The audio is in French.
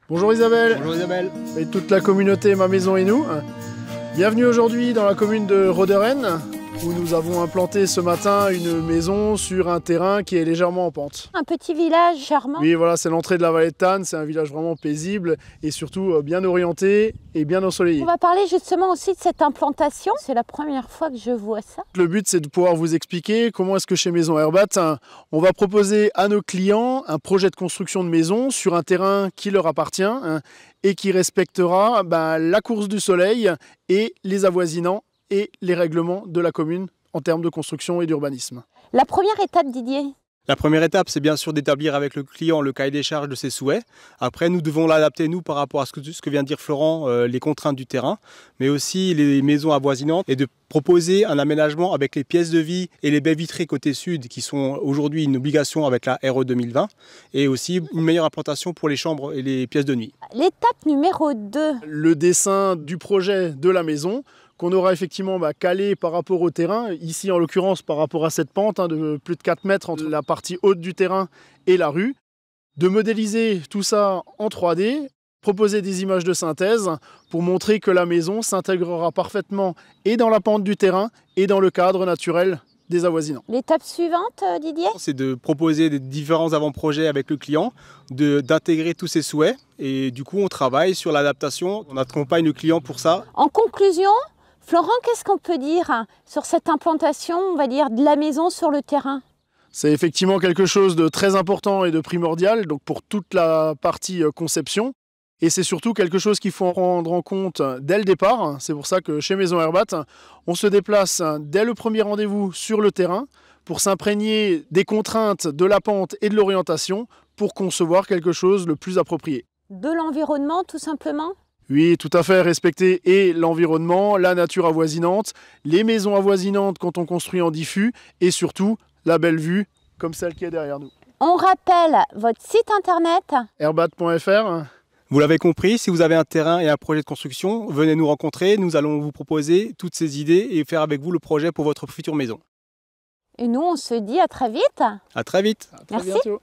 Bonjour Isabelle. Bonjour Isabelle. Et toute la communauté Ma Maison et nous. Bienvenue aujourd'hui dans la commune de Roderen, où nous avons implanté ce matin une maison sur un terrain qui est légèrement en pente. Un petit village charmant. Oui, voilà, c'est l'entrée de la vallée de Tannes, c'est un village vraiment paisible et surtout bien orienté et bien ensoleillé. On va parler justement aussi de cette implantation. C'est la première fois que je vois ça. Le but, c'est de pouvoir vous expliquer comment est-ce que chez Maison Herbat, on va proposer à nos clients un projet de construction de maison sur un terrain qui leur appartient et qui respectera la course du soleil et les avoisinants et les règlements de la commune en termes de construction et d'urbanisme. La première étape, Didier? La première étape, c'est bien sûr d'établir avec le client le cahier des charges de ses souhaits. Après, nous devons l'adapter, nous, par rapport à ce que vient de dire Florent, les contraintes du terrain, mais aussi les maisons avoisinantes, et de proposer un aménagement avec les pièces de vie et les baies vitrées côté sud, qui sont aujourd'hui une obligation avec la RE 2020, et aussi une meilleure implantation pour les chambres et les pièces de nuit. L'étape numéro 2. Le dessin du projet de la maison, qu'on aura effectivement calé par rapport au terrain, ici en l'occurrence par rapport à cette pente de plus de 4 mètres entre la partie haute du terrain et la rue, de modéliser tout ça en 3D, proposer des images de synthèse pour montrer que la maison s'intégrera parfaitement et dans la pente du terrain et dans le cadre naturel des avoisinants. L'étape suivante, Didier? C'est de proposer des différents avant-projets avec le client, d'intégrer tous ses souhaits, et du coup on travaille sur l'adaptation, on accompagne le client pour ça. En conclusion, Florent, qu'est-ce qu'on peut dire sur cette implantation, on va dire, de la maison sur le terrain? C'est effectivement quelque chose de très important et de primordial donc pour toute la partie conception. Et c'est surtout quelque chose qu'il faut prendre en compte dès le départ. C'est pour ça que chez Maison Herbat, on se déplace dès le premier rendez-vous sur le terrain pour s'imprégner des contraintes de la pente et de l'orientation pour concevoir quelque chose le plus approprié. De l'environnement, tout simplement? Oui, tout à fait, respecter et l'environnement, la nature avoisinante, les maisons avoisinantes quand on construit en diffus et surtout la belle vue comme celle qui est derrière nous. On rappelle votre site internet herbat.fr. Vous l'avez compris, si vous avez un terrain et un projet de construction, venez nous rencontrer, nous allons vous proposer toutes ces idées et faire avec vous le projet pour votre future maison. Et nous, on se dit à très vite. À très vite. À très Merci. bientôt.